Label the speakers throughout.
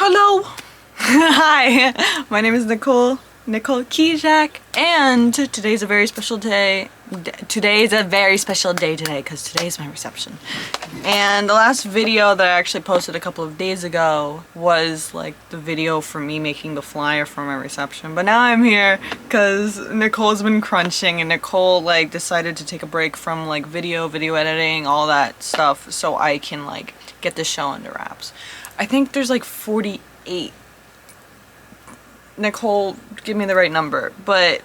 Speaker 1: Hello! Hi! My name is Nicole Kijak, and today's a very special day. Today is a very special day because today is my reception. And the last video that I actually posted a couple of days ago was like the video for me making the flyer for my reception. But now I'm here because Nicole's been crunching, and Nicole like decided to take a break from like video editing, all that stuff, so I can like get the show under wraps. I think there's like 48. Nicole, give me the right number, but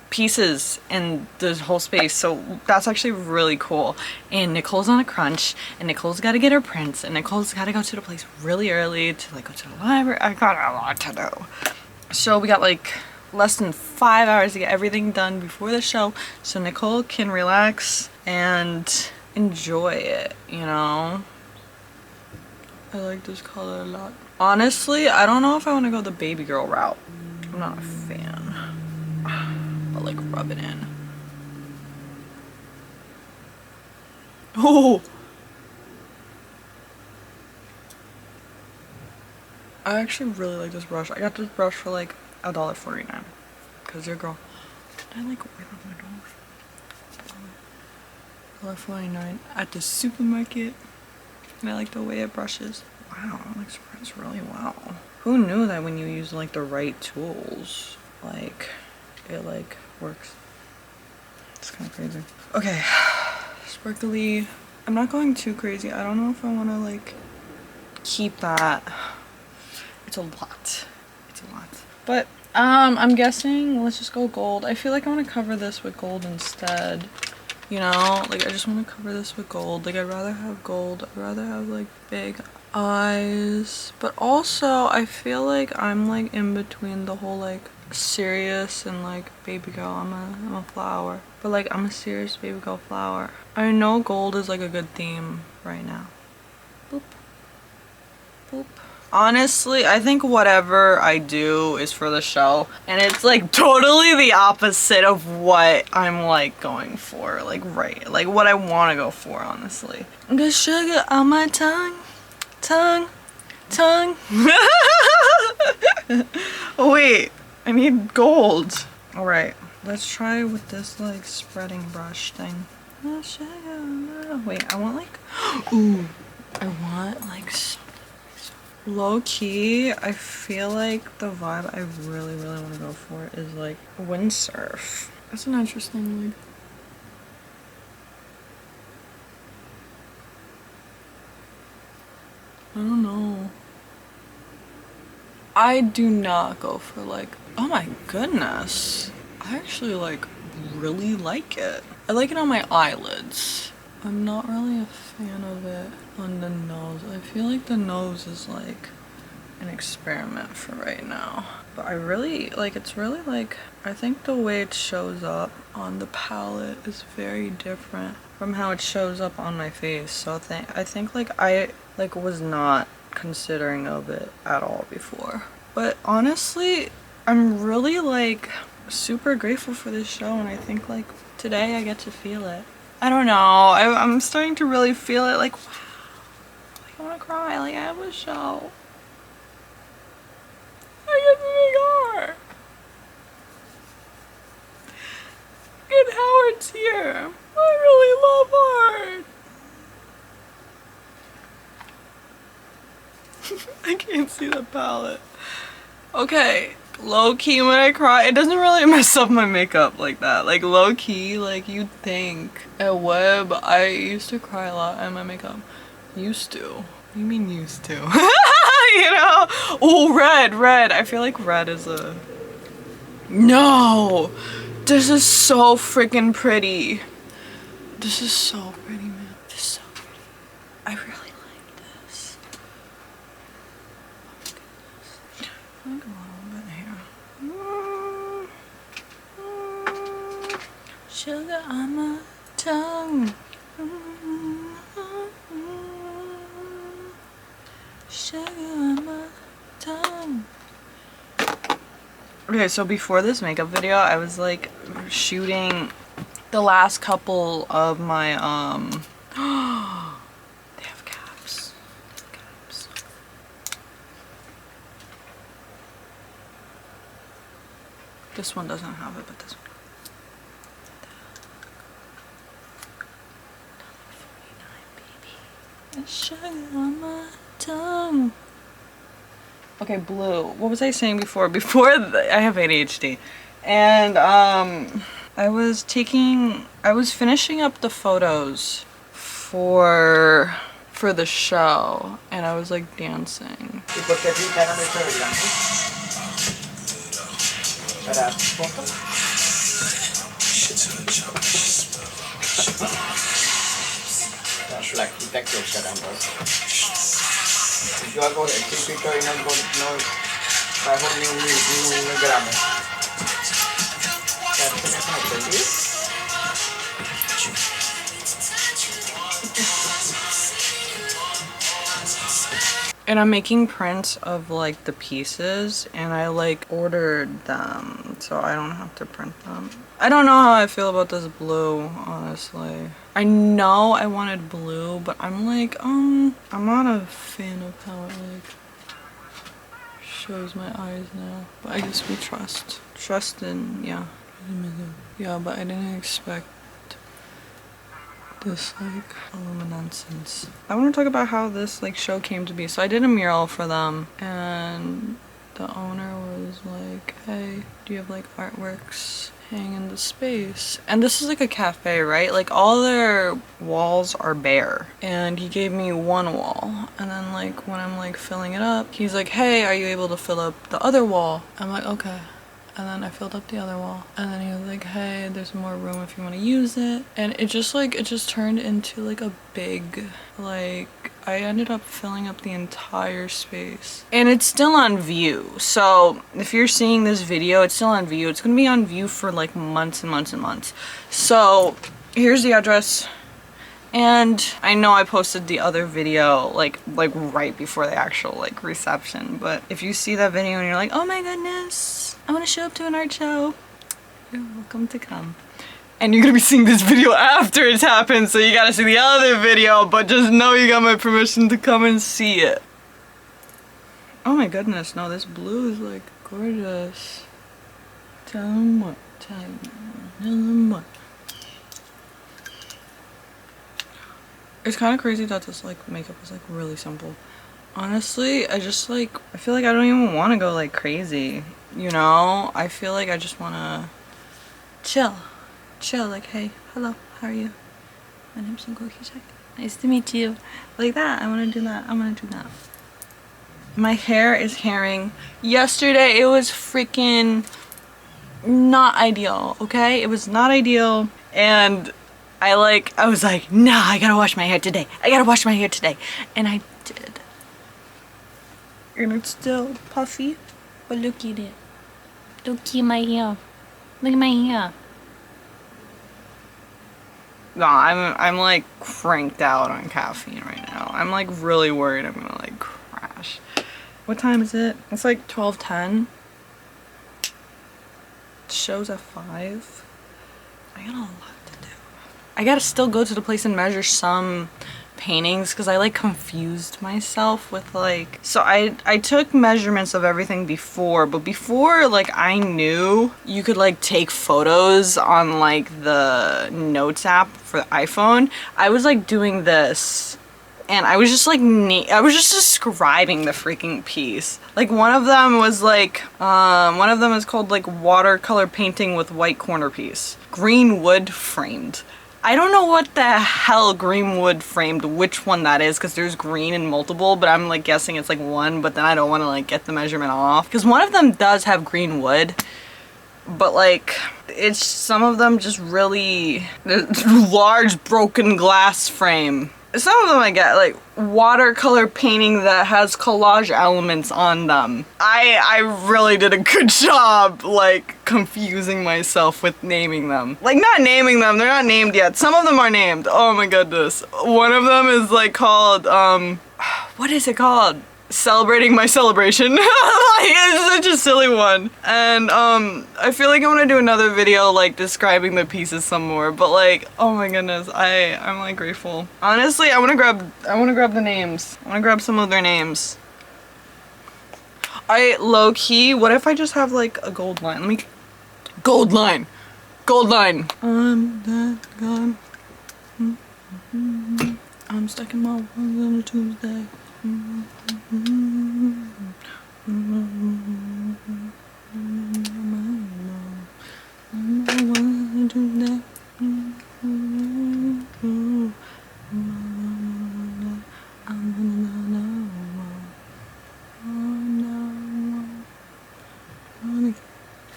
Speaker 1: pieces in the whole space, so that's actually really cool. And Nicole's on a crunch, and Nicole's got to get her prints, and Nicole's got to go to the place really early to like go to the library. I got a lot to do. So we got like less than 5 hours to get everything done before the show, so Nicole can relax and enjoy it, you know? I like this color a lot. Honestly, I don't know if I want to go the baby girl route. I'm not a fan. But like rub it in. Oh! I actually really like this brush. I got this brush for like $1.49. Cause your girl. Did I like wipe up my nose? $1.49 at the supermarket. And I like the way it brushes. Wow, it like spreads really well. Who knew that when you use like the right tools, like it like works? It's kind of crazy. Okay, sparkly. I'm not going too crazy. I don't know if I want to like keep that. It's a lot. It's a lot. But I'm guessing let's just go gold. I feel like I want to cover this with gold instead. You know, like I just want to cover this with gold. Like I'd rather have gold. I'd rather have like big eyes. But also I feel like I'm like in between the whole like serious and like baby girl. I'm a flower. But like I'm a serious baby girl flower. I know gold is like a good theme right now. Boop. Boop. Honestly, I think whatever I do is for the show, and it's like totally the opposite of what I'm like going for, like like what I want to go for, honestly. I'm gonna sugar on my tongue. Wait, I need gold. All right, let's try with this like spreading brush thing. Wait, I want like, ooh, I want like low key, I feel like the vibe I really want to go for is like windsurf. That's an interesting like. I don't know. I do not go for like, oh my goodness. I actually like really like it. I like it on my eyelids. I'm not really a fan of it on the nose. I feel like the nose is like an experiment for right now. But I really, like, it's really like, I think the way it shows up on the palette is very different from how it shows up on my face. So I think like I like was not considering of it at all before. But honestly, I'm really like super grateful for this show, and I think like today I get to feel it. I don't know, I'm starting to really feel it, like, wow, like, I want to cry, like, I have a show. I get to make art. And Howard's here. I really love art. I can't see the palette. Okay. Low key when I cry, it doesn't really mess up my makeup like that. Like low key, like you'd think at web, I used to cry a lot in my makeup. Used to? What do you mean used to? You know? Oh, red. I feel like red is a. No! This is so freaking pretty. This is so pretty, man. This is so pretty. I really like this. Oh my goodness. Sugar on my tongue. Sugar on my tongue. Okay, so before this makeup video, I was like shooting the last couple of my they have caps. This one doesn't have it, but this one. Sugar on my tongue. Okay, blue. What was I saying before? I have ADHD. And I was finishing up the photos for the show, and I was like dancing. And I'm making prints of like the pieces, and I like ordered them so I don't have to print them. I don't know how I feel about this blue, honestly. I know I wanted blue, but I'm like, I'm not a fan of how it like shows my eyes now. But I guess we trust in, yeah. Yeah, but I didn't expect this like luminescence. I want to talk about how this like show came to be. So I did a mural for them, and the owner was like, hey, do you have like artworks hang in the space? And this is like a cafe, right? Like all their walls are bare, and he gave me one wall, and then like when I'm like filling it up, he's like, hey, are you able to fill up the other wall? I'm like, okay. And then I filled up the other wall, and then he was like, hey, there's more room if you want to use it. And it just turned into like a big, like, I ended up filling up the entire space. And it's still on view. So if you're seeing this video, it's still on view. It's gonna be on view for like months and months and months. So here's the address. And I know I posted the other video like right before the actual like reception, but if you see that video and you're like, oh my goodness, I want to show up to an art show, you're welcome to come. And you're gonna be seeing this video after it's happened, so you gotta see the other video, but just know you got my permission to come and see it. Oh my goodness, no, this blue is like gorgeous. Tell them what, tell them what. It's kind of crazy that this like makeup is like really simple. Honestly, I feel like I don't even want to go like crazy, you know? I feel like I just want to chill, like, hey, hello, how are you? My name's Grwm. Nice to meet you. Like that, I want to do that, My hair is herring. Yesterday, it was freaking not ideal, okay? It was not ideal, and I was like, nah, I gotta wash my hair today. And I did. And it's still puffy, but look at it. Look at my hair. Look at my hair. No, I'm like cranked out on caffeine right now. I'm like really worried I'm gonna like crash. What time is it? It's like 12:10. Show's at 5. I got a lot to do. I gotta still go to the place and measure some paintings because I like confused myself with like, so I took measurements of everything before, but before like I knew you could like take photos on like the notes app for the iPhone. I was like doing this and I was just like I was just describing the freaking piece. Like one of them was like one of them is called like watercolor painting with white corner piece, green wood framed. I don't know what the hell green wood framed, which one that is, because there's green and multiple, but I'm like guessing it's like one, but then I don't want to like get the measurement off. Because one of them does have green wood, but like, it's some of them just really large broken glass frame. Some of them I get like watercolor painting that has collage elements on them. I really did a good job like confusing myself with naming them. Like not naming them, they're not named yet. Some of them are named. Oh my goodness. One of them is like called, what is it called? Celebrating my celebration. Like, it's such a silly one. And I feel like I want to do another video like describing the pieces some more, but like, oh my goodness, I'm like grateful. Honestly, I want to grab the names. I want to grab some of their names. Low key, what if I just have like a gold line? Gold line. Gold line. I'm that guy. I'm stuck in my ones on a Tuesday.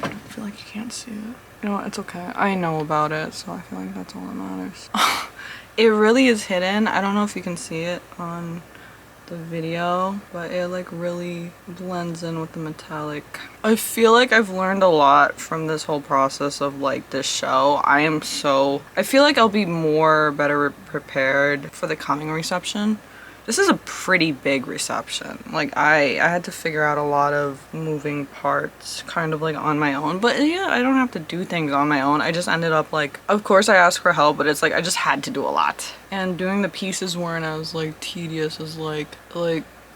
Speaker 1: I feel like you can't see it. You know what? It's okay. I know about it, so I feel like that's all that matters. It really is hidden. I don't know if you can see it on the video, but it like really blends in with the metallic. I feel like I've learned a lot from this whole process of like this show. I feel like I'll be better prepared for the coming reception. This is a pretty big reception. Like I had to figure out a lot of moving parts kind of like on my own, but yeah, I don't have to do things on my own. I just ended up like, of course I asked for help, but it's like I just had to do a lot. And doing the pieces weren't as like tedious as like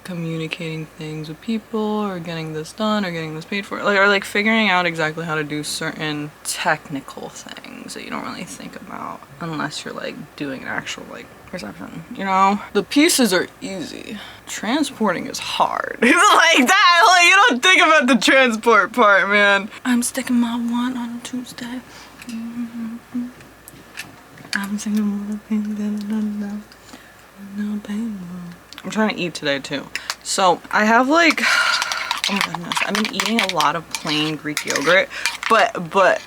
Speaker 1: communicating things with people or getting this done or getting this paid for, or like figuring out exactly how to do certain technical things that you don't really think about unless you're like doing an actual like reception, you know? The pieces are easy. Transporting is hard. It's like that, like you don't think about the transport part, man. I'm sticking my one on a Tuesday. I'm singing more pain than no pain. I'm trying to eat today too. So I have like, oh my goodness, I've been eating a lot of plain Greek yogurt, but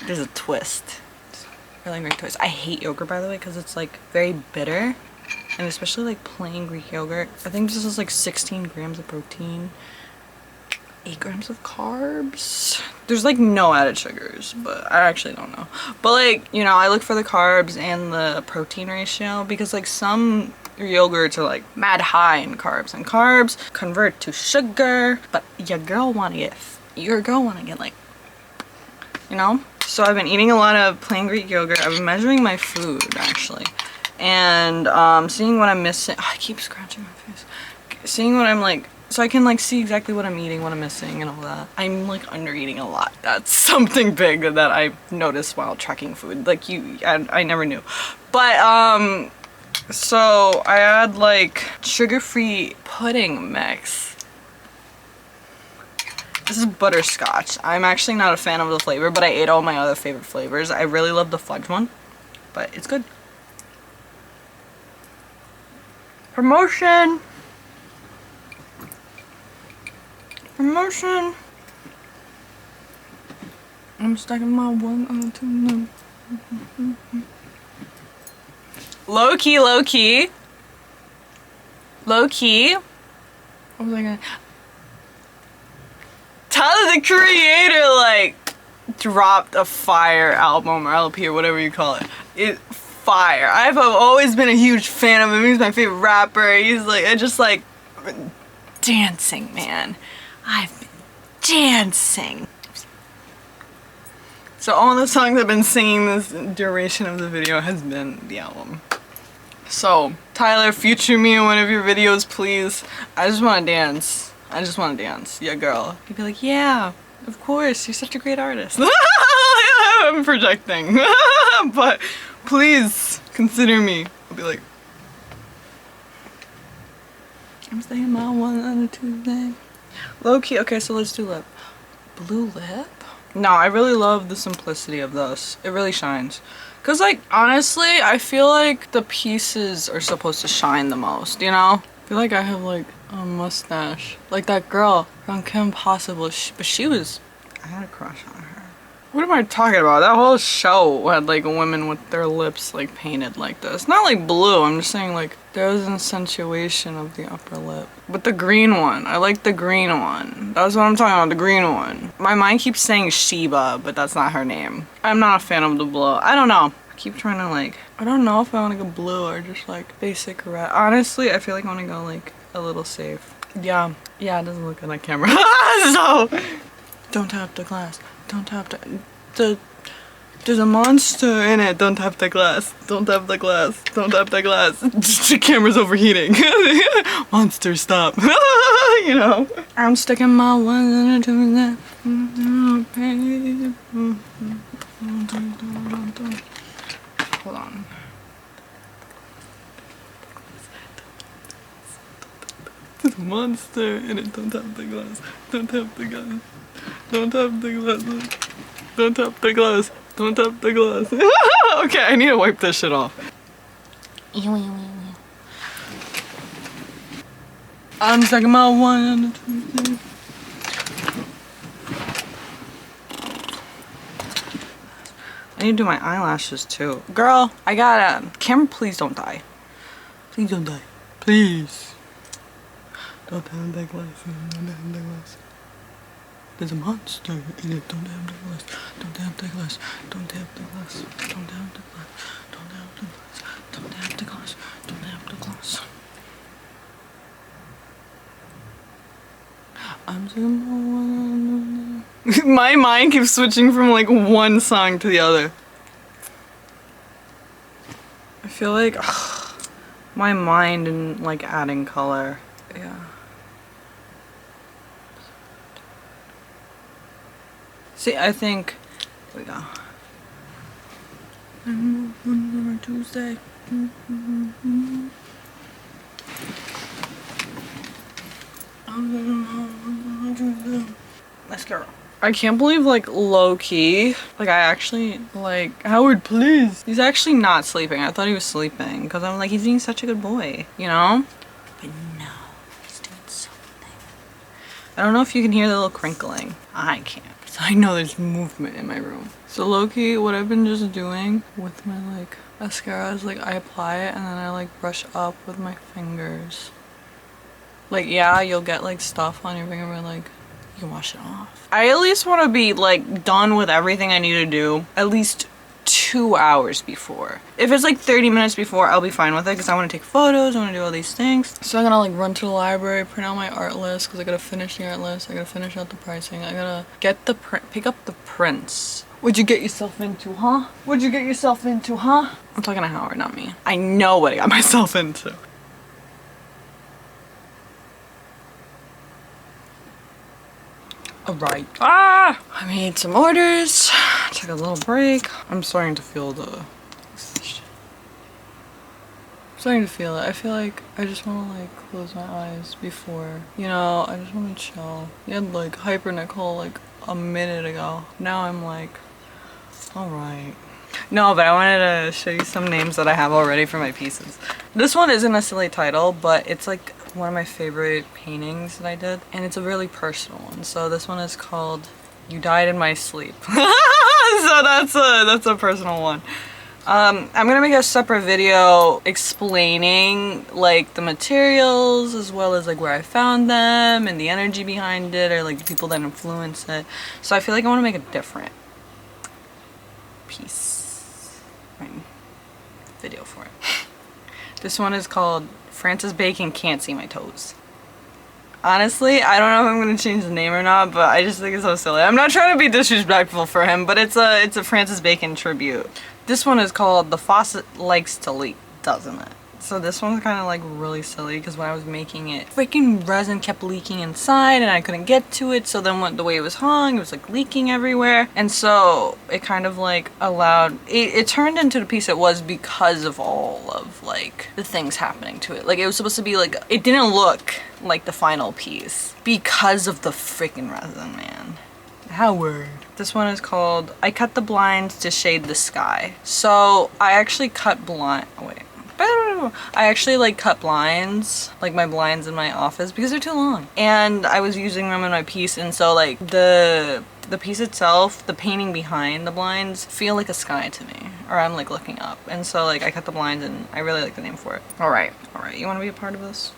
Speaker 1: there's a twist. It's a really great twist. I hate yogurt, by the way, because it's like very bitter, and especially like plain Greek yogurt. I think this is like 16 grams of protein, 8 grams of carbs. There's like no added sugars, but I actually don't know. But like, you know, I look for the carbs and the protein ratio because like some yogurts are like mad high in carbs, and carbs convert to sugar, but your girl wanna get like, you know? So I've been eating a lot of plain Greek yogurt. I've been measuring my food actually, and seeing what I'm missing. Oh, I keep scratching my face. Seeing what I'm like, so I can like see exactly what I'm eating, what I'm missing, and all that. I'm like under eating a lot. That's something big that I noticed while tracking food. Like I never knew, but so I add like sugar-free pudding mix. This is butterscotch. I'm actually not a fan of the flavor, but I ate all my other favorite flavors. I really love the fudge one, but it's good. Promotion! Promotion! I'm stuck in my one on two no. Low key. What was I gonna? Tyler the Creator like dropped a fire album or LP or whatever you call it. It's fire. I've always been a huge fan of him. He's my favorite rapper. He's like, I just like dancing, man. I've been dancing. So all the songs I've been singing this duration of the video has been the album. So, Tyler, feature me in one of your videos, please. I just want to dance. Yeah, girl. You'd be like, yeah, of course. You're such a great artist. I'm projecting. But please consider me. I'll be like, I'm staying my one on a Tuesday. Low key. Okay, so let's do lip. Blue lip? No, I really love the simplicity of this. It really shines. Cause like, honestly, I feel like the pieces are supposed to shine the most, you know? I feel like I have like a mustache. Like that girl from Kim Possible, but I had a crush on her. What am I talking about? That whole show had like women with their lips like painted like this. Not like blue, I'm just saying like there was an accentuation of the upper lip. But the green one, I like the green one. That's what I'm talking about, the green one. My mind keeps saying Sheba, but that's not her name. I'm not a fan of the blue. I don't know. I keep trying to like, I don't know if I want to go blue or just like basic red. Honestly, I feel like I want to go like a little safe. Yeah, it doesn't look good on camera. So, don't tap the glass. Don't tap there's a monster in it. Don't tap the glass. Don't tap the glass. Don't tap the glass. The camera's overheating. Monster, stop. You know. I'm sticking my one and two. Hold on. It's a monster and it don't tap the glass. Don't tap the glass. Don't tap the glass. Don't tap the glass. Don't tap the glass. Okay, I need to wipe this shit off. I'm talking about 1, 2, 3. I need to do my eyelashes too. Girl, I gotta. Camera, please don't die. Please don't die. Please. Don't have that glass. Don't have that glass. There's a monster in it. Don't have the glass. Don't have the glass. Don't have the glass. Don't have the glass. Don't have the glass. Don't have the glass. Don't have the glass. I'm so my mind keeps switching from like one song to the other. I feel like my mind and like adding color. Yeah. See, I think here we go. Tuesday. Mascara. I can't believe, like, low-key, like, I actually, like, Howard, please. He's actually not sleeping. I thought he was sleeping, because I'm like, he's being such a good boy, you know? But no, he's doing something. I don't know if you can hear the little crinkling. I can't. So I know there's movement in my room. So low-key, what I've been just doing with my, like, mascara is, like, I apply it, and then I, like, brush up with my fingers. Like, yeah, you'll get, like, stuff on your finger, but, like, you can wash it off. I at least want to be, like, done with everything I need to do at least 2 hours before. If it's, like, 30 minutes before, I'll be fine with it, because I want to take photos, I want to do all these things. So I'm gonna, like, run to the library, print out my art list, because I gotta finish the art list, I gotta finish out the pricing, I gotta get the pick up the prints. What'd you get yourself into, huh? What'd you get yourself into, huh? I'm talking to Howard, not me. I know what I got myself into. Alright. Ah! I made some orders. Took a little break. I'm starting to feel the... I'm starting to feel it. I feel like I just want to, like, close my eyes before. You know, I just want to chill. You had, like, Hyper Nicole, like, a minute ago. Now I'm like, alright. No, but I wanted to show you some names that I have already for my pieces. This one isn't a silly title, but it's, like, one of my favorite paintings that I did, and it's a really personal one. So this one is called "You Died in My Sleep." So that's a personal one. I'm gonna make a separate video explaining like the materials as well as like where I found them and the energy behind it, or like the people that influence it. So I feel like I want to make a different piece, video for it. This one is called Francis Bacon Can't See My Toes. Honestly, I don't know if I'm gonna change the name or not, but I just think it's so silly. I'm not trying to be disrespectful for him, but it's a Francis Bacon tribute. This one is called The Faucet Likes to Leak, Doesn't It? So this one's kind of like really silly because when I was making it, freaking resin kept leaking inside and I couldn't get to it. So then the way it was hung, it was like leaking everywhere. And so it kind of like allowed, it turned into the piece it was because of all of like the things happening to it. Like it was supposed to be like, it didn't look like the final piece because of the freaking resin, man. Howard. This one is called I Cut the Blinds to Shade the Sky. So I actually cut I actually like cut blinds, like my blinds in my office because they're too long. And I was using them in my piece, and so like the piece itself, the painting behind the blinds feel like a sky to me, or I'm like looking up. And so like I cut the blinds and I really like the name for it. All right, you want to be a part of this?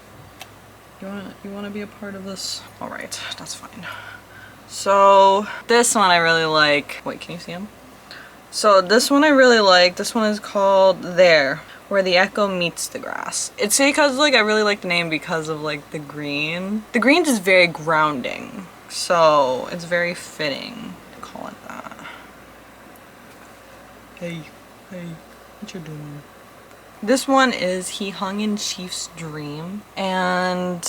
Speaker 1: You want to be a part of this? All right, that's fine. So this one I really like. Wait, can you see him? So this one I really like. This one is called There, Where the Echo Meets the Grass. It's because like I really like the name because of like the green. The green is very grounding, so it's very fitting to call it that. Hey, what you doing? This one is He Hung in Chief's Dream, and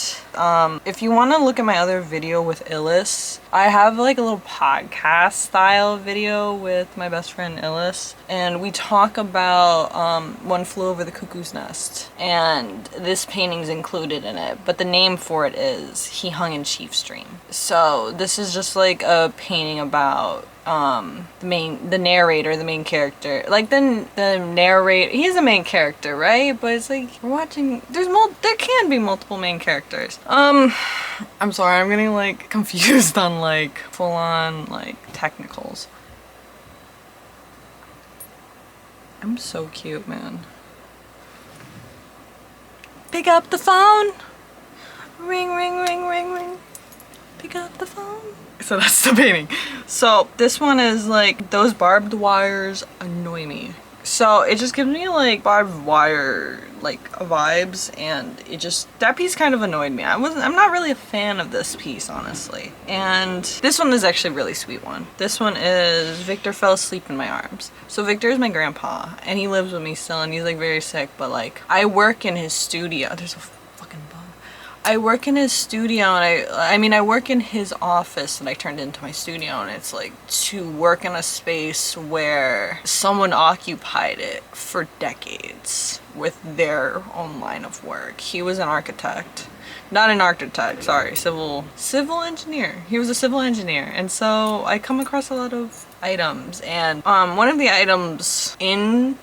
Speaker 1: If you want to look at my other video with Illis, I have like a little podcast style video with my best friend Illis, and we talk about One Flew Over the Cuckoo's Nest, and this painting's included in it, but the name for it is He Hung in Chief's Dream. So this is just like a painting about the narrator, the main character, like the narrator, he's the main character, right? But it's like we're watching, there can be multiple main characters. I'm sorry, I'm getting like confused on like full on like technicals. I'm so cute, man. Pick up the phone. Ring, ring, ring, ring, ring. Pick up the phone. So that's the painting. So this one is like, those barbed wires annoy me. So it just gives me like barbed wire like vibes, and it just, that piece kind of annoyed me. I'm not really a fan of this piece, honestly. And this one is actually a really sweet one. This one is Victor Fell Asleep in My Arms. So Victor is my grandpa, and he lives with me still, and he's like very sick, but like I work in his studio. There's a fucking bug. I work in his studio, and I work in his office that I turned into my studio, and it's like to work in a space where someone occupied it for decades with their own line of work. He was an architect. Not an architect, sorry, civil engineer. He was a civil engineer, and so I come across a lot of items, and one of the items in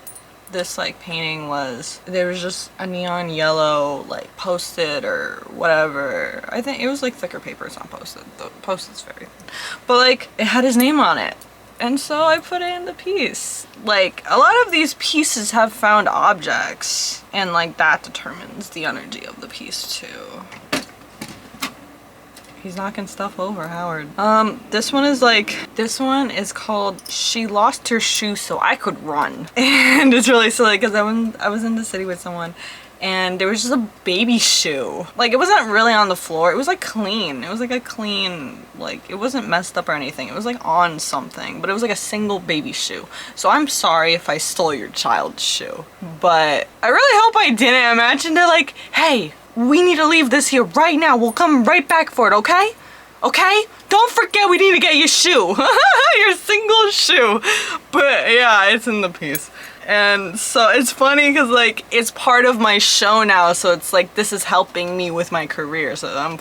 Speaker 1: this like painting was, there was just a neon yellow like post-it or whatever. I think it was like thicker paper, it's not post-it. The post-it's very thin. But like it had his name on it. And so I put it in the piece. Like a lot of these pieces have found objects, and like that determines the energy of the piece too. He's knocking stuff over, Howard. This one is called She Lost Her Shoe So I Could Run. And it's really silly because I was in the city with someone, and there was just a baby shoe. Like it wasn't really on the floor, it was like clean. It was like a clean, like it wasn't messed up or anything. It was like on something, but it was like a single baby shoe. So I'm sorry if I stole your child's shoe, but I really hope I didn't. Imagine they're like, hey, we need to leave this here right now. We'll come right back for it, okay? Okay? Don't forget we need to get your shoe. Your single shoe. But yeah, it's in the piece. And so it's funny because like it's part of my show now, so it's like this is helping me with my career. So I'm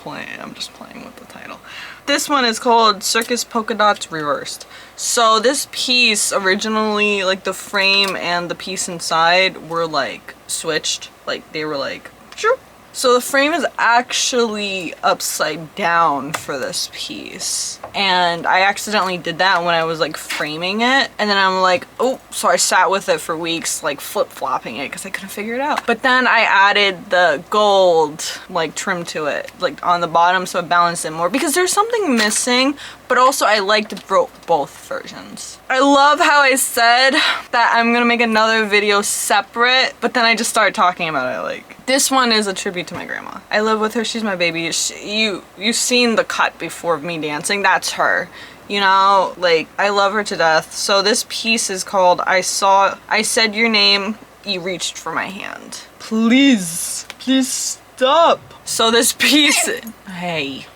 Speaker 1: just playing with the title. This one is called Circus Polka Dots Reversed. So this piece originally, like the frame and the piece inside were like switched. Like they were like, shoo. So the frame is actually upside down for this piece, and I accidentally did that when I was like framing it, and then I'm like, oh, so I sat with it for weeks like flip-flopping it because I couldn't figure it out. But then I added the gold like trim to it, like on the bottom, so it balanced it more because there's something missing, but also I liked both versions. I love how I said that I'm gonna make another video separate, but then I just started talking about it. Like, this one is a tribute to my grandma. I live with her, she's my baby. You've seen the cut before of me dancing, that's her. You know, like, I love her to death. So this piece is called I Said Your Name, You Reached for My Hand. Please stop. So this piece, hey,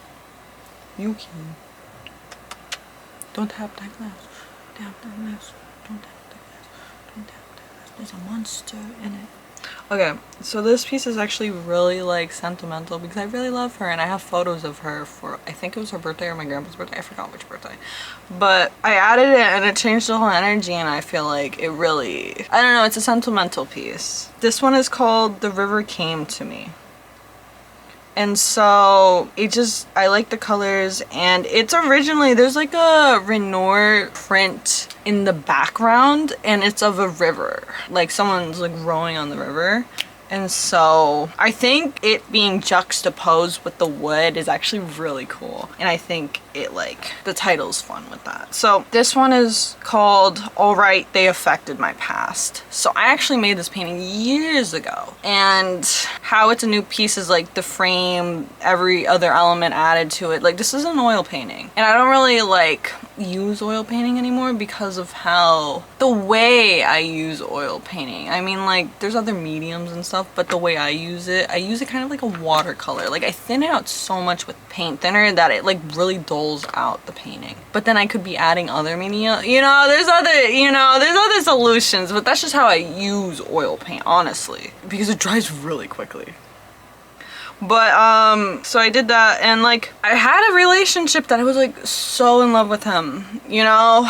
Speaker 1: you can. Don't tap that glass. Tap that glass. Don't tap that glass. Don't tap that glass. There's a monster in it. Okay, so this piece is actually really like sentimental because I really love her, and I have photos of her for, I think it was her birthday or my grandpa's birthday, I forgot which birthday. But I added it and it changed the whole energy, and I feel like it really, I don't know, it's a sentimental piece. This one is called The River Came to Me. And so it just, I like the colors, and it's originally, there's like a Renoir print in the background, and it's of a river, like someone's like rowing on the river. And so I think it being juxtaposed with the wood is actually really cool, and I think it, like, the title's fun with that. So this one is called Alright, They Affected My Past. So I actually made this painting years ago, and how it's a new piece is like the frame, every other element added to it. Like, this is an oil painting, and I don't really like use oil painting anymore because of how the way I use oil painting. I mean, like, there's other mediums and stuff, but the way I use it kind of like a watercolor. Like, I thin it out so much with paint thinner that it like really dulls out the painting. But then I could be adding other media, you know, there's other solutions, but that's just how I use oil paint, honestly, because it dries really quickly. But so I did that, and like I had a relationship that I was like so in love with him, you know,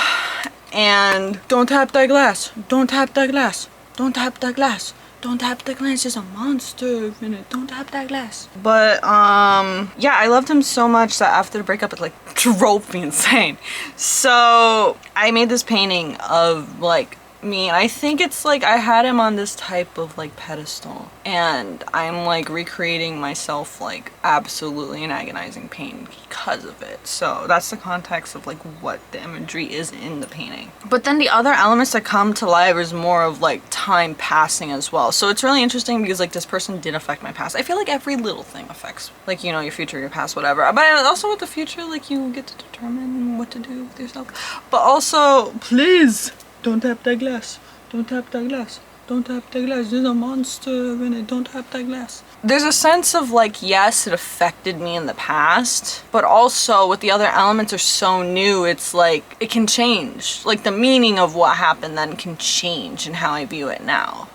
Speaker 1: and don't tap that glass, don't tap that glass, don't tap that glass, don't tap that glass, there's a monster in it, don't tap that glass. But yeah, I loved him so much that after the breakup it like drove me insane. So I made this painting of like me, and I think it's like I had him on this type of like pedestal, and I'm like recreating myself like absolutely in agonizing pain because of it. So that's the context of like what the imagery is in the painting. But then the other elements that come to life is more of like time passing as well. So it's really interesting because like this person did affect my past. I feel like every little thing affects, like, you know, your future, your past, whatever. But also with the future, like, you get to determine what to do with yourself. But also, please don't tap that glass. Don't tap that glass. Don't tap that glass. There's a monster in it. Don't tap that glass. There's a sense of like, yes, it affected me in the past, but also with the other elements are so new, it's like it can change. Like the meaning of what happened then can change in how I view it now.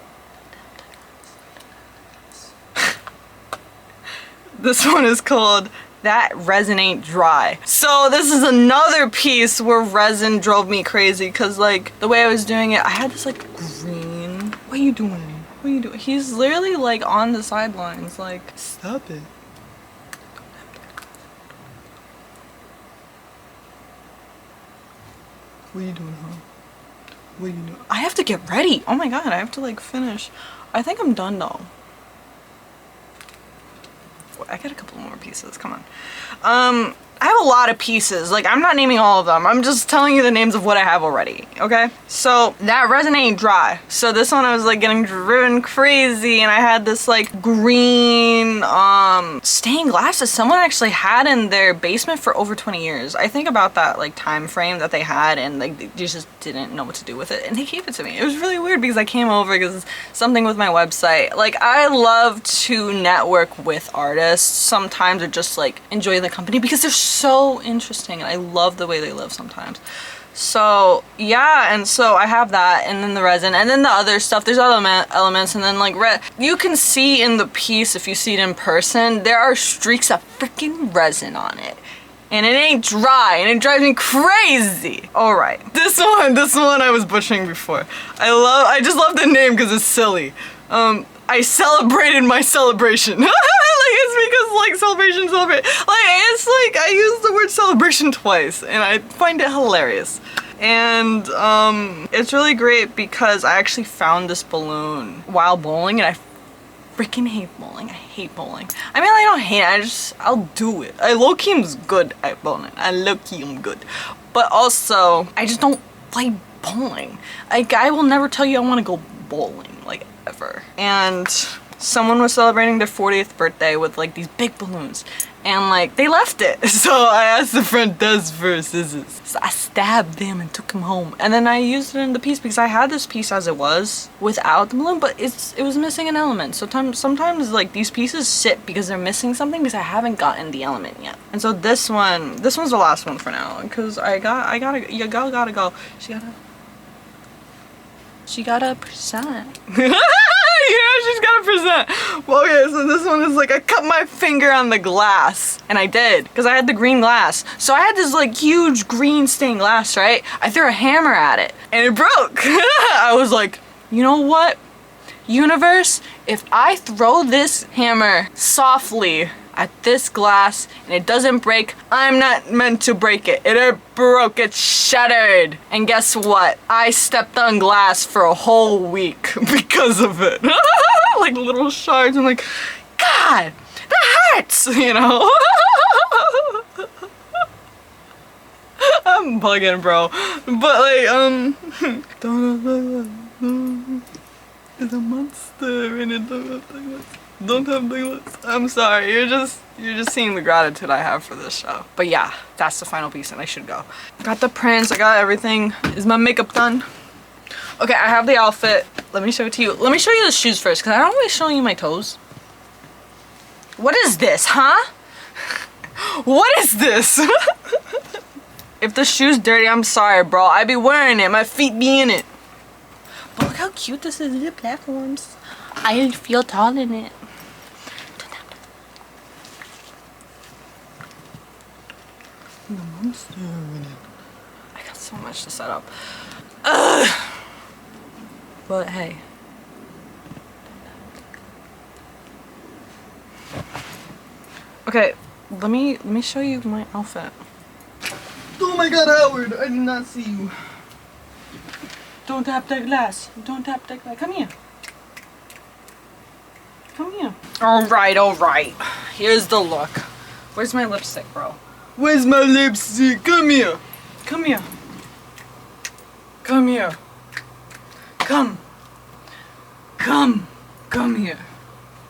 Speaker 1: This one is called That Resin Ain't Dry. So this is another piece where resin drove me crazy because like the way I was doing it, I had this like green. What are you doing? What are you doing? He's literally like on the sidelines, like, stop it. What are you doing, huh? What are you doing? I have to get ready. Oh my god, I have to like finish. I think I'm done though. I got a couple more pieces, come on. I have a lot of pieces, like I'm not naming all of them, I'm just telling you the names of what I have already, okay? So that resin ain't dry. So this one I was like getting driven crazy, and I had this like green stained glass that someone actually had in their basement for over 20 years. I think about that like time frame that they had, and like they just didn't know what to do with it, and they gave it to me. It was really weird because I came over because something with my website. Like I love to network with artists sometimes, or just like enjoy the company because they're so interesting and I love the way they live sometimes. So yeah, and so I have that, and then the resin, and then the other stuff, there's other elements, and then like you can see in the piece, if you see it in person, there are streaks of freaking resin on it. And it ain't dry, and it drives me crazy. All right, this one I was butchering before. I just love the name because it's silly. I celebrated my celebration. Like, it's because like celebrate. Like, it's like I use the word celebration twice, and I find it hilarious. And it's really great because I actually found this balloon while bowling, and I freaking hate bowling. I hate bowling. I mean, I don't hate it, I'll do it. I low-key am good at bowling. I low-key am good. But also, I just don't play bowling. Like, I will never tell you I want to go bowling, like, ever. And someone was celebrating their 40th birthday with like these big balloons, and like they left it. So I asked the front desk for scissors. So I stabbed them and took them home, and then I used it in the piece because I had this piece as it was without the balloon, but it was missing an element. So sometimes like these pieces sit because they're missing something because I haven't gotten the element yet. And so this one's the last one for now because your girl gotta go. She gotta present. Yeah, she's gotta present. Well, okay, so this one is like, I cut my finger on the glass. And I did, because I had the green glass. So I had this like huge green stained glass, right? I threw a hammer at it, and it broke. I was like, you know what? Universe, if I throw this hammer softly at this glass and it doesn't break, I'm not meant to break it. It broke, it shattered. And guess what? I stepped on glass for a whole week because of it. Like little shards. I'm like, God, that hurts, you know? I'm bugging, bro. But like, there's a monster in it. Don't have big lips. I'm sorry. You're just seeing the gratitude I have for this show. But yeah, that's the final piece and I should go. Got the prints, I got everything. Is my makeup done? Okay, I have the outfit. Let me show it to you. Let me show you the shoes first because I don't always showing you my toes. What is this, huh? What is this? If the shoe's dirty, I'm sorry, bro. I be wearing it. My feet be in it. But look how cute this is. The platforms. I feel tall in it. The monster in it. I got so much to set up. Ugh. But hey. Okay, let me show you my outfit. Oh my god, Howard, I did not see you. Don't tap that glass. Don't tap that glass. Come here. Come here. Alright. Here's the look. Where's my lipstick, bro? Where's my lipstick? Come here. Come here. Come here. Come. Come here.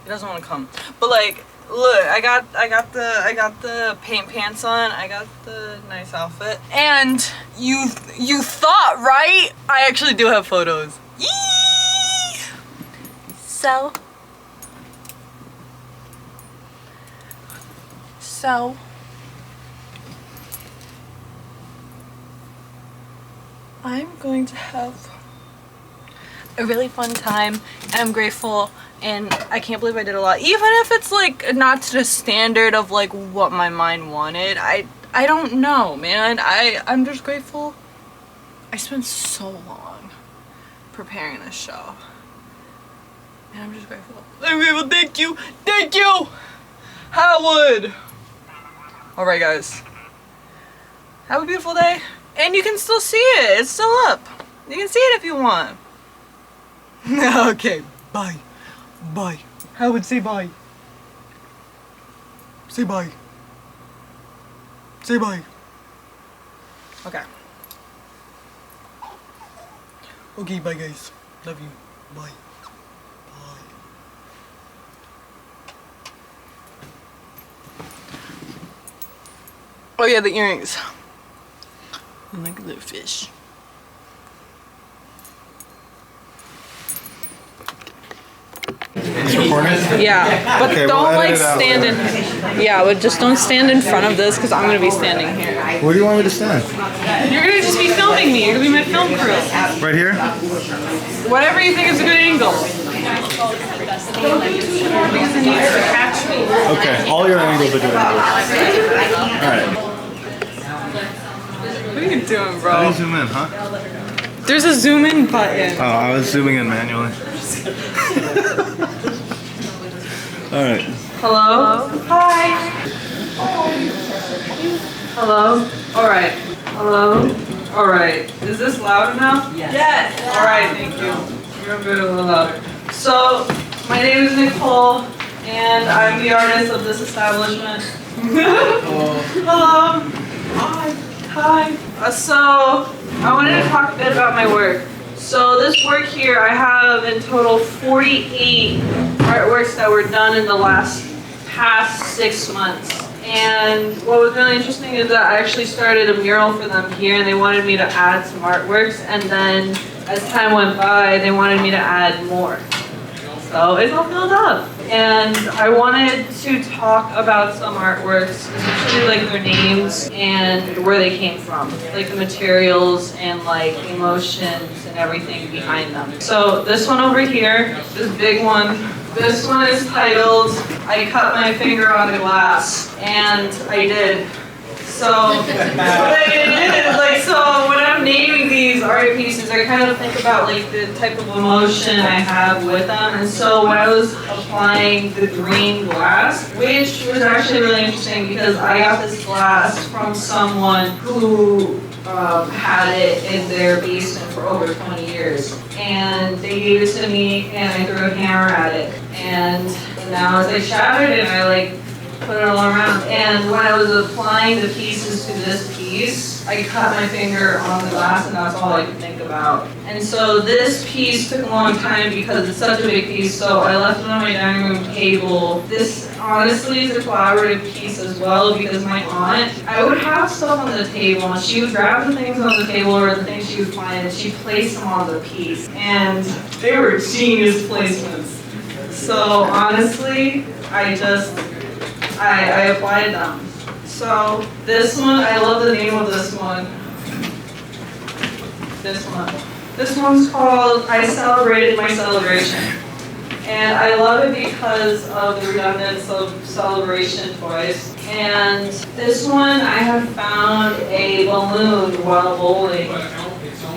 Speaker 1: He doesn't want to come. But like, look, I got the paint pants on. I got the nice outfit. And you thought, right? I actually do have photos. Yee! So I'm going to have a really fun time, and I'm grateful, and I can't believe I did a lot, even if it's like not to the standard of like what my mind wanted. I don't know, man. I'm just grateful. I spent so long preparing this show, and I'm just grateful. I'm grateful. Thank you, Howard. All right, guys. Have a beautiful day, and you can still see it. It's still up. You can see it if you want. Okay, bye. Bye. Howard, say bye. Say bye. Say bye. Okay. Okay, bye guys. Love you. Bye. Bye. Oh yeah, the earrings. I'm like a little fish. Yeah, but okay, don't like stand in. Yeah, but just don't stand in front of this because I'm gonna be standing here.
Speaker 2: Where do you want me to stand?
Speaker 1: You're gonna just be filming me. You're gonna be my film crew.
Speaker 2: Right here?
Speaker 1: Whatever you think is a good angle. Don't do too hard because it needs to catch me.
Speaker 2: Okay, all your angles are good angles. All right.
Speaker 1: What are you doing, bro?
Speaker 2: How do you zoom in, huh?
Speaker 1: There's a zoom in button.
Speaker 2: Oh, I was zooming in manually. Alright.
Speaker 1: Hello? Hi. Hello? Alright. Hello? Alright. Is this loud enough? Yes. Alright, thank you. You're good, a little louder. So, my name is Nicole, and I'm the artist of this establishment. Hello. Hi. So, I wanted to talk a bit about my work. So this work here, I have in total 48 artworks that were done in the past 6 months. And what was really interesting is that I actually started a mural for them here, and they wanted me to add some artworks, and then as time went by, they wanted me to add more. So it's all filled up. And I wanted to talk about some artworks, especially like their names and where they came from. Like the materials and like emotions and everything behind them. So this one over here, this big one, this one is titled, I Cut My Finger on a Glass. And I did. So, so when I'm naming these art pieces, I kind of think about like the type of emotion I have with them. And so when I was applying the green glass, which was actually really interesting because I got this glass from someone who had it in their basement for over 20 years. And they gave it to me and I threw a hammer at it. And now as I shattered it, I like put it all around. And when I was applying the pieces to this piece, I cut my finger on the glass and that's all I could think about. And so this piece took a long time because it's such a big piece, so I left it on my dining room table. This honestly is a collaborative piece as well because my aunt, I would have stuff on the table and she would grab the things on the table or the things she would find and she'd place them on the piece. And they were genius placements. So honestly, I applied them. So this one, I love the name of this one. This one. This one's called I Celebrated My Celebration. And I love it because of the redundance of celebration toys. And this one, I have found a balloon while bowling.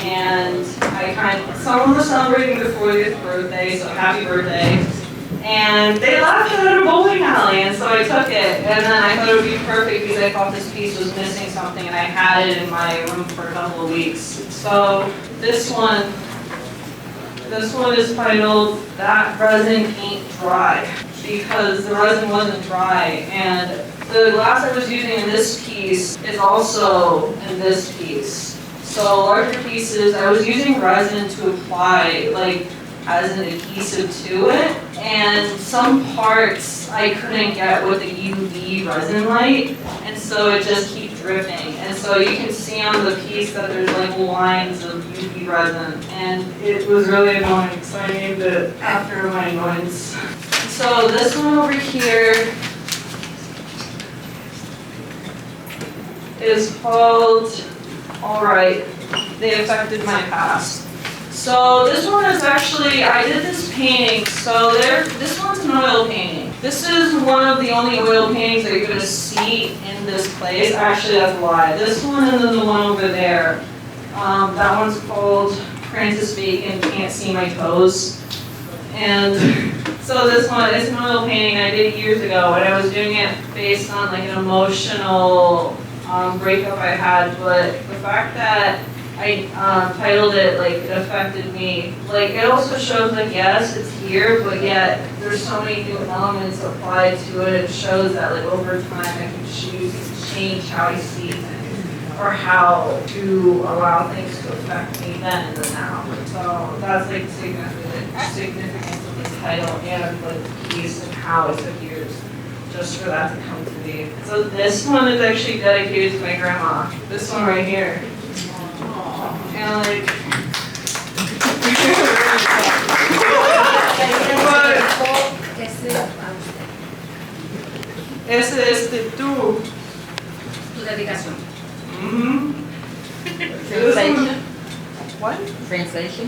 Speaker 1: And someone was celebrating their 40th birthday, so happy birthday. And they left it at a bowling alley, and so I took it. And then I thought it would be perfect because I thought this piece was missing something, and I had it in my room for a couple of weeks. So this one is titled That Resin Ain't Dry, because the resin wasn't dry. And the glass I was using in this piece is also in this piece. So larger pieces, I was using resin to apply, like, as an adhesive to it, and some parts I couldn't get with the UV resin light, and so it just kept dripping. And so you can see on the piece that there's like lines of UV resin, and it was really annoying, so I named it after my annoyance. So this one over here is called, Alright, They Affected My Past. So this one is actually, I did this painting, so this one's an oil painting. This is one of the only oil paintings that you're going to see in this place. Actually, that's a lie. This one and then the one over there. That one's called Francis Bacon, Can't See My Toes. And so this one is an oil painting I did years ago, and I was doing it based on like an emotional breakup I had, but the fact that I titled it like It Affected Me. Like it also shows like yes, it's here, but yet there's so many new elements applied to it. It shows that like over time I can choose to change how I see things or how to allow things to affect me then and the now. So that's like significance of the title and like the piece and how it took years just for that to come to be. So this one is actually dedicated to my grandma. This one right here. And like, ese es tu
Speaker 3: dedicación.
Speaker 1: Translation. What?
Speaker 3: Translation.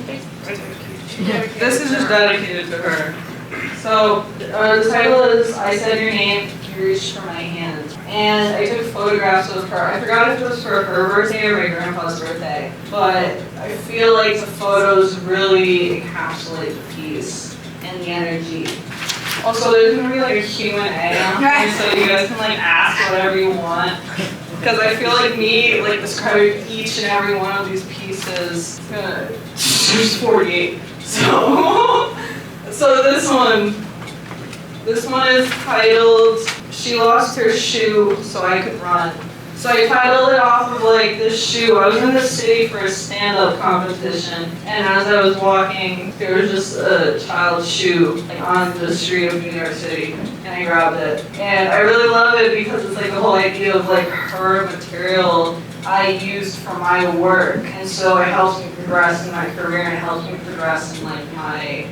Speaker 1: This is just dedicated to her. So the title is I Said Your Name, You Reached for My Hand. And I took photographs of her. I forgot if it was for her birthday or my grandpa's birthday, but I feel like the photos really encapsulate the piece and the energy. Also, there's gonna be like a Q&A on here, so you guys can like ask whatever you want. Because I feel like me like describing each and every one of these pieces, there's 48. So this one is titled She Lost Her Shoe So I Could Run. So I titled it off of like this shoe. I was in the city for a stand-up competition, and as I was walking, there was just a child's shoe like on the street of New York City, and I grabbed it. And I really love it because it's like the whole idea of like her material I used for my work, and so it helps me progress in my career and it helps me progress in like my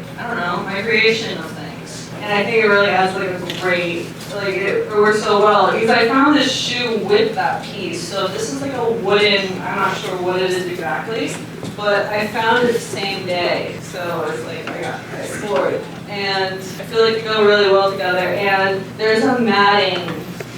Speaker 1: creation of things. And I think it really adds like a great, like it works so well. Because I found this shoe with that piece. So this is like a wooden, I'm not sure what it is exactly, but I found it the same day. So it's like I explored. And I feel like they go really well together. And there's a matting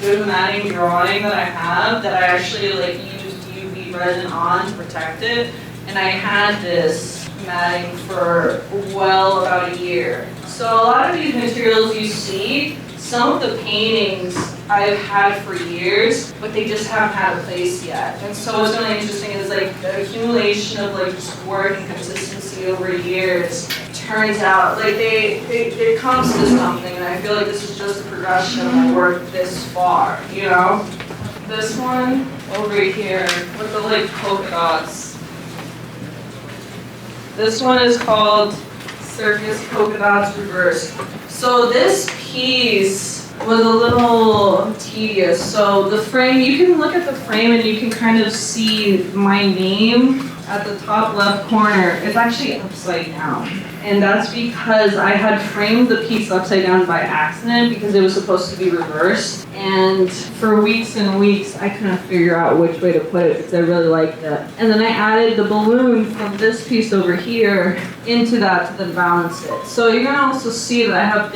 Speaker 1: drawing that I have that I actually like used UV resin on to protect it. And I had this matting for well about a year. So a lot of these materials you see, some of the paintings I've had for years, but they just haven't had a place yet. And so what's really interesting is like the accumulation of like just work and consistency over years turns out like it comes to something, and I feel like this is just a progression of my work this far, you know? this one over here with the like polka dots. This one is called Circus Polka Dots Reversed. So this piece was a little tedious. So the frame, you can look at the frame and you can kind of see my name at the top left corner. It's actually upside down. And that's because I had framed the piece upside down by accident because it was supposed to be reversed. And for weeks and weeks, I couldn't figure out which way to put it because I really liked it. And then I added the balloon from this piece over here into that to then balance it. So you're gonna also see that I have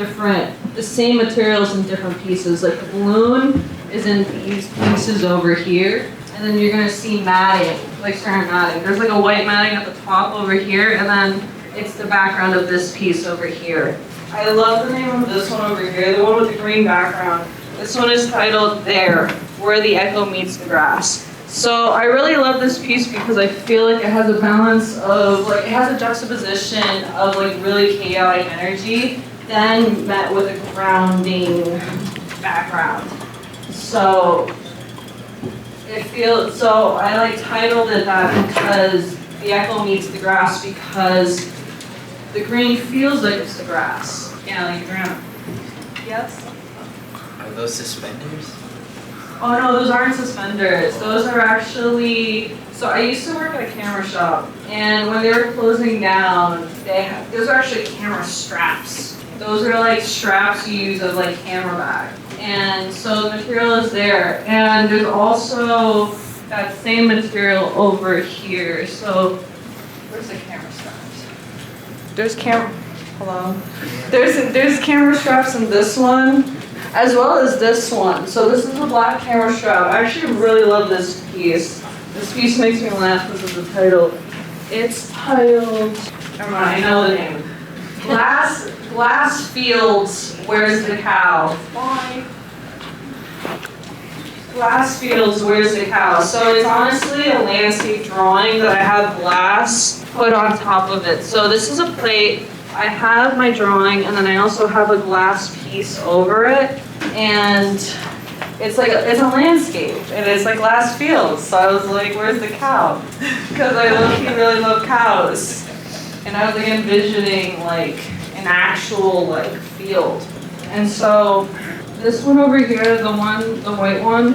Speaker 1: the same materials in different pieces. Like the balloon is in these pieces over here. And then you're gonna see matting, like ceramic matting. There's like a white matting at the top over here, and then it's the background of this piece over here. I love the name of this one over here, the one with the green background. This one is titled There, Where the Echo Meets the Grass. So I really love this piece because I feel like it has a balance of, like, it has a juxtaposition of like really chaotic energy, then met with a grounding background. So so I like titled it that because the echo meets the grass, because the green feels like it's the grass. Yeah, like Grwm. Yes?
Speaker 2: Are those suspenders?
Speaker 1: Oh no, those aren't suspenders. Those are actually, so I used to work at a camera shop, and when they were closing down, those are actually camera straps. Those are like straps you use as like camera bag. And so the material is there. And there's also that same material over here. So where's the camera straps? There's camera straps in this one, as well as this one. So this is a black camera strap. I actually really love this piece. This piece makes me laugh because of the title. It's titled, never mind, I know the name. Glass Fields, Where's the Cow? Why? Glass Fields, Where's the Cow? So it's honestly a landscape drawing that I have glass put on top of it. So this is a plate. I have my drawing, and then I also have a glass piece over it. And it's a landscape, and it's like glass fields. So I was like, where's the cow? Because I really love cows. And I was like envisioning like an actual like field. And so this one over here, the white one,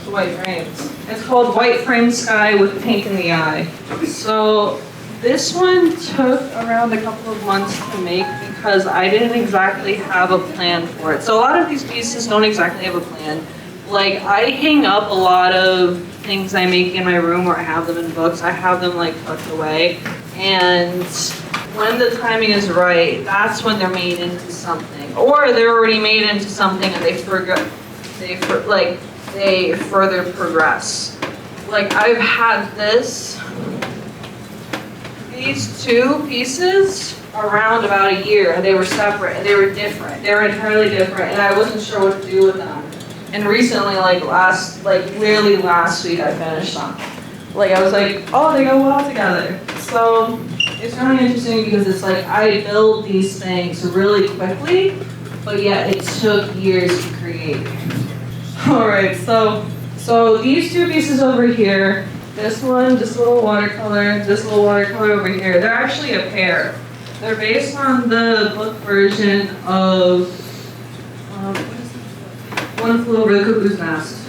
Speaker 1: the white frames. It's called White Frame Sky with Pink in the Eye. So this one took around a couple of months to make because I didn't exactly have a plan for it. So a lot of these pieces don't exactly have a plan. Like I hang up a lot of things I make in my room, or I have them in books. I have them like tucked away. And when the timing is right, that's when they're made into something. Or they're already made into something and they further progress. Like I've had these two pieces around about a year, and they were separate, and they were different. They were entirely different, and I wasn't sure what to do with them. And recently, literally last week, I finished them. Like I was like, oh, they go well together. So it's really interesting because it's like I build these things really quickly, but yet it took years to create. All right, so these two pieces over here, this little watercolor over here, they're actually a pair. They're based on the book version of One Flew Over the Cuckoo's Nest.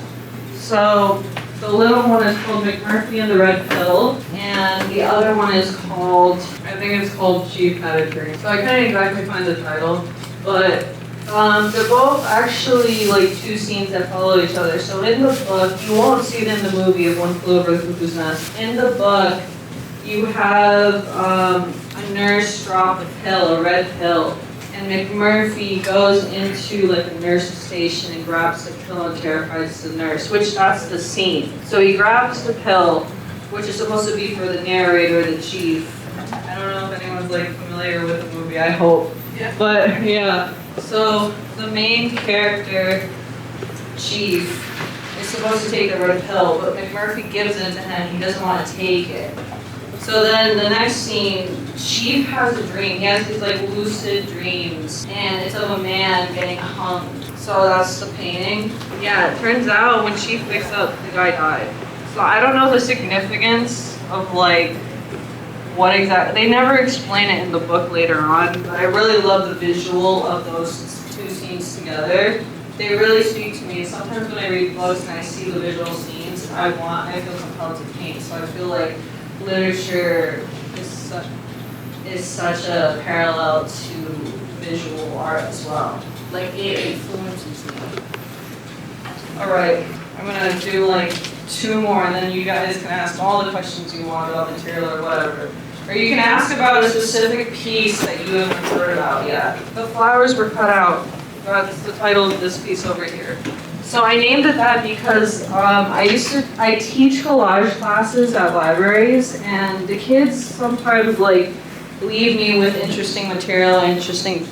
Speaker 1: So the little one is called McMurphy and the Red Pill, and the other one is called, I think it's called Chief Had a Dream. So I couldn't exactly find the title, but they're both actually like two scenes that follow each other. So in the book, you won't see it in the movie of One Flew Over the Cuckoo's Nest. In the book, you have a nurse drop a pill, a red pill, and McMurphy goes into like a nurse's station and grabs the pill and terrifies the nurse, which that's the scene. So he grabs the pill, which is supposed to be for the narrator, the chief. I don't know if anyone's like familiar with the movie, I hope. Yeah. But yeah, so the main character, Chief, is supposed to take the red pill, but McMurphy gives it to him, he doesn't want to take it. So then the next scene, Chief has a dream. He has these like lucid dreams, and it's of a man getting hung. So that's the painting. Yeah, it turns out when she fixed up, the guy died. So I don't know the significance of like what exactly, they never explain it in the book later on, but I really love the visual of those two scenes together. They really speak to me. Sometimes when I read books and I see the visual scenes, I feel compelled to paint. So I feel like literature is such a parallel to visual art as well. Like it influences me. All right, I'm gonna do like 2 more, and then you guys can ask all the questions you want about material or whatever. Or you can ask about a specific piece that you haven't heard about yet. The flowers were cut out. That's the title of this piece over here. So I named it that because I teach collage classes at libraries, and the kids sometimes like leave me with interesting material and interesting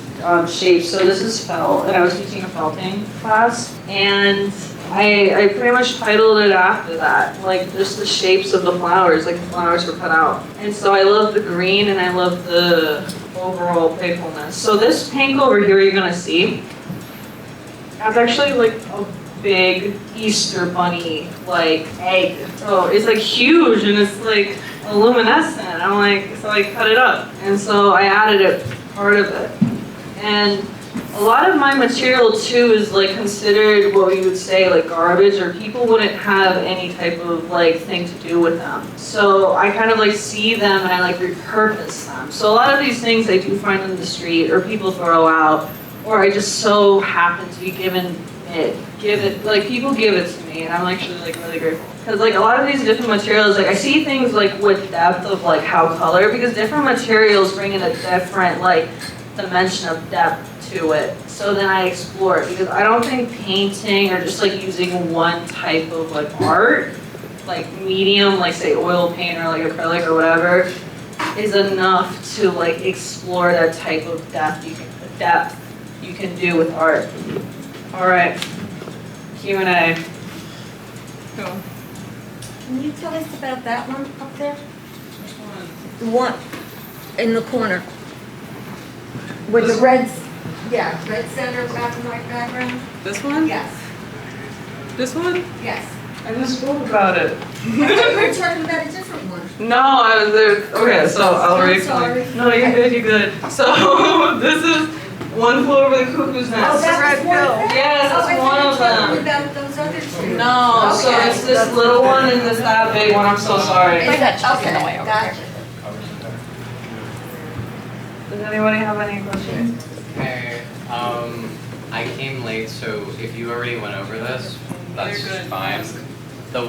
Speaker 1: shapes. So this is felt, and I was teaching a felting class, and I pretty much titled it after that, like just the shapes of the flowers, like the flowers were cut out. And so I love the green and I love the overall playfulness. So this pink over here you're gonna see, that's actually like a big Easter bunny like egg. So it's like huge and it's like luminescent. I'm like, so I cut it up. And so I added it, part of it. And a lot of my material too is like considered what we would say like garbage, or people wouldn't have any type of like thing to do with them. So I kind of like see them and I like repurpose them. So a lot of these things I do find on the street or people throw out, or I just so happen to be given it. Like people give it to me and I'm actually like really grateful. Because like a lot of these different materials, like I see things like with depth of like how color, because different materials bring in a different like dimension of depth to it. So then I explore it, because I don't think painting or just like using one type of like art, like medium, like say oil paint or like acrylic or whatever, is enough to like explore that type of depth you can do with art. All right, Q&A. Cool.
Speaker 3: Can you tell us about that one up there?
Speaker 1: Which one?
Speaker 3: The one in the corner. With the red, yeah, red center, black and white background?
Speaker 1: This one?
Speaker 3: Yes,
Speaker 1: This one?
Speaker 3: yes.
Speaker 1: I just spoke about it.
Speaker 3: I thought we were talking about a different one.
Speaker 1: No, I was there. Okay, so I'll
Speaker 3: I'm
Speaker 1: re-explain.
Speaker 3: sorry.
Speaker 1: No, you're good, you're good. So this is One Flew Over the Cuckoo's Nest.
Speaker 3: Oh, that's one of them?
Speaker 1: Yes, that's
Speaker 3: Oh, I
Speaker 1: one
Speaker 3: thought
Speaker 1: of
Speaker 3: you were talking
Speaker 1: them.
Speaker 3: about those other two.
Speaker 1: No, so
Speaker 3: Okay.
Speaker 1: it's this little one and this that big one. I'm so sorry.
Speaker 3: Is that,
Speaker 4: She's in the way
Speaker 3: okay,
Speaker 4: over
Speaker 3: gotcha.
Speaker 1: Does anybody have any questions?
Speaker 5: Hey, I came late, so if you already went over this, that's
Speaker 1: You're good.
Speaker 5: fine. The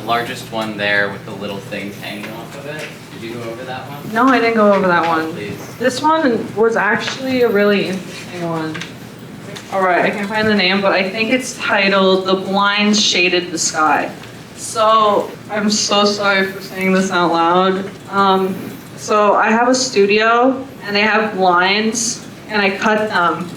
Speaker 5: largest one there with the little things hanging off of it, did you go over that one?
Speaker 1: No, I didn't go over that one.
Speaker 5: Please.
Speaker 1: This one was actually a really interesting one. All right, I can't find the name, but I think it's titled "The Blinds Shaded the Sky." So I'm so sorry for saying this out loud. So I have a studio and they have blinds, and I cut them.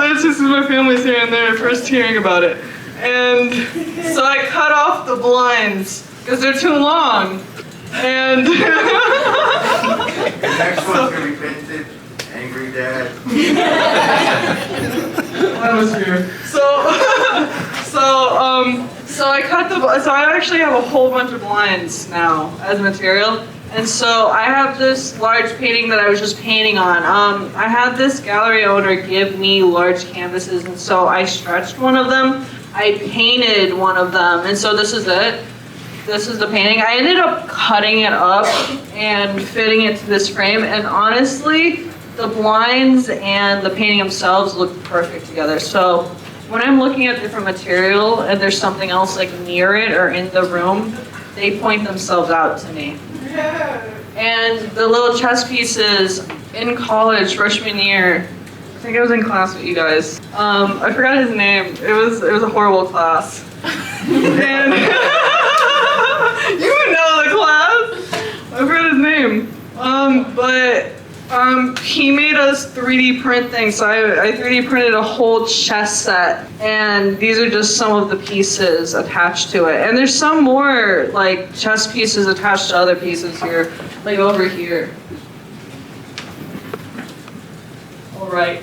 Speaker 1: It's just my family's here and they're first hearing about it. And so I cut off the blinds because they're too long. And
Speaker 6: The next one's gonna be painted Angry Dad.
Speaker 1: I was here. So I cut so I actually have a whole bunch of blinds now as material. And so I have this large painting that I was just painting on. I had this gallery owner give me large canvases, and so I stretched one of them. I painted one of them, and so this is it. This is the painting. I ended up cutting it up and fitting it to this frame, and honestly, the blinds and the painting themselves look perfect together. So when I'm looking at different material and there's something else like near it or in the room, they point themselves out to me. And the little chess pieces in college, freshman year, I think I was in class with you guys. I forgot his name. It was a horrible class. And you would know the class. I forgot his name. But he made us 3D print things. So I 3D printed a whole chess set, and these are just some of the pieces attached to it. And there's some more like chess pieces attached to other pieces here, like over here. right.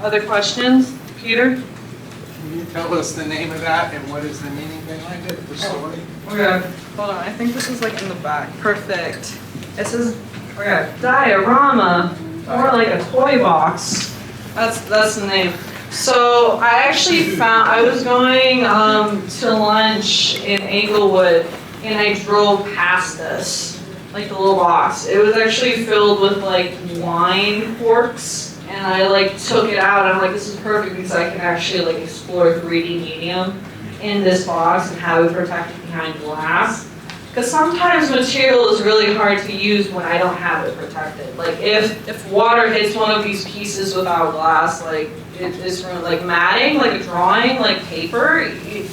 Speaker 1: Other questions? Peter?
Speaker 4: Can you tell us the name of that and what is the meaning behind it, the story?
Speaker 1: Okay, hold on. I think this is like in the back. Perfect. It says, okay, diorama, more like a toy box. That's the name. So I actually found, I was going to lunch in Englewood and I drove past this, like the little box. It was actually filled with like wine corks and I like took it out and I'm like, this is perfect because I can actually like explore 3D medium in this box and have it protected behind glass. Because sometimes material is really hard to use when I don't have it protected. Like if water hits one of these pieces without glass, like it's ruined. Like matting, like a drawing, like paper, it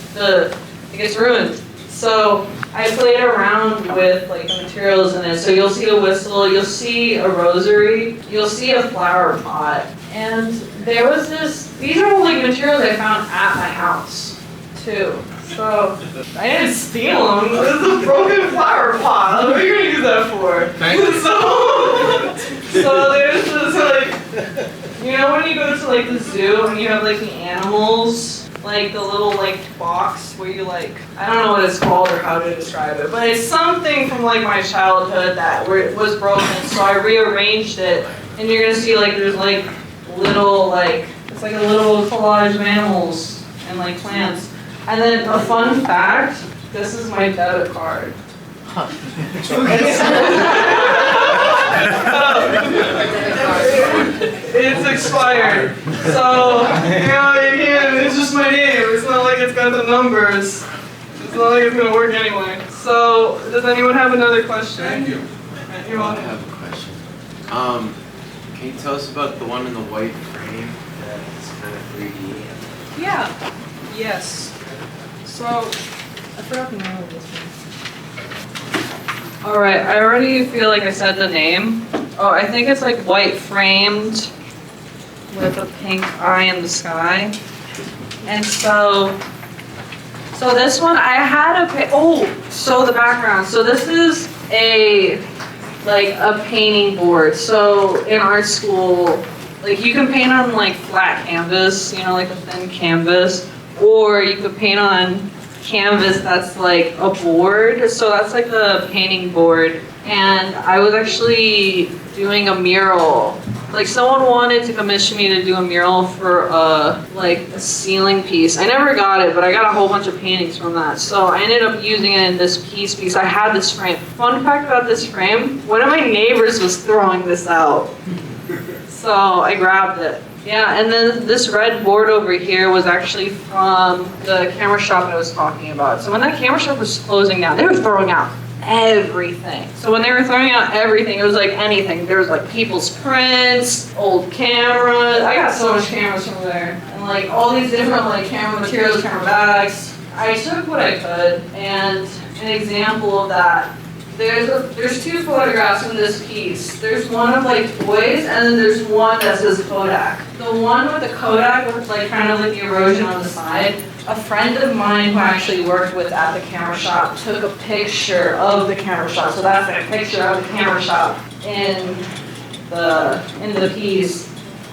Speaker 1: gets ruined. So I played around with like the materials in it. So you'll see a whistle, you'll see a rosary, you'll see a flower pot. And there was these are like materials I found at my house too. So I didn't steal them. This is a broken flower pot. What are you gonna use that for?
Speaker 4: Thank you.
Speaker 1: So there's this like, you know when you go to like the zoo and you have like the animals, like the little like box where you like, I don't know what it's called or how to describe it, but it's something from like my childhood that was broken. So I rearranged it, and you're gonna see like there's like little like it's like a little collage of animals and like plants. And then a fun fact, this is my debit card. It's expired. So, you know, you can't, it's just my name. It's not like it's got the numbers. It's not like it's gonna work anyway. So, does anyone have another question?
Speaker 4: Thank you.
Speaker 1: You're
Speaker 7: I
Speaker 1: welcome.
Speaker 7: have a question. Can you tell us about the one in the white frame that's kind of 3D?
Speaker 1: Yeah. Yes. So, I forgot the name of this one. Alright, I already feel like I said the name. Oh, I think it's like white framed with a pink eye in the sky. And so this one I had so the background. So this is like a painting board. So in art school, like you can paint on like flat canvas, you know, like a thin canvas. Or you could paint on canvas that's like a board. So that's like a painting board. And I was actually doing a mural. Like someone wanted to commission me to do a mural for like a ceiling piece. I never got it, but I got a whole bunch of paintings from that. So I ended up using it in this piece because I had this frame. Fun fact about this frame, one of my neighbors was throwing this out. So I grabbed it. Yeah, and then this red board over here was actually from the camera shop I was talking about. So when that camera shop was closing down, they were throwing out everything. So when they were throwing out everything, it was like anything. There was like people's prints, old cameras. I got so much cameras from there. And like all these different like camera materials, camera bags. I took what I could, and an example of that, there's two photographs in this piece. There's one of like toys, and then there's one that says Kodak. The one with the Kodak with like kind of like the erosion on the side, a friend of mine who I actually worked with at the camera shop took a picture of the camera shop. So that's a picture of the camera shop in the piece.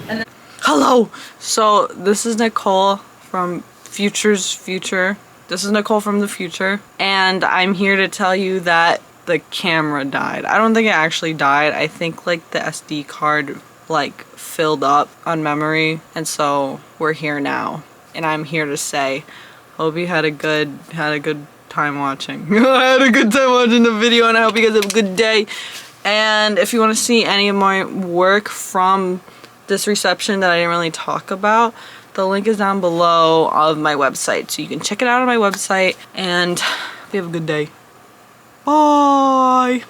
Speaker 1: And then, hello. So this is Nicole from Future's Future. This is Nicole from the future, and I'm here to tell you that the camera died. I don't think it actually died. I think like the SD card like filled up on memory, and so we're here now. And I'm here to say, hope you had a good time watching. I had a good time watching the video, and I hope you guys have a good day. And if you want to see any of my work from this reception that I didn't really talk about, the link is down below of my website, so you can check it out on my website. And hope you have a good day. Bye.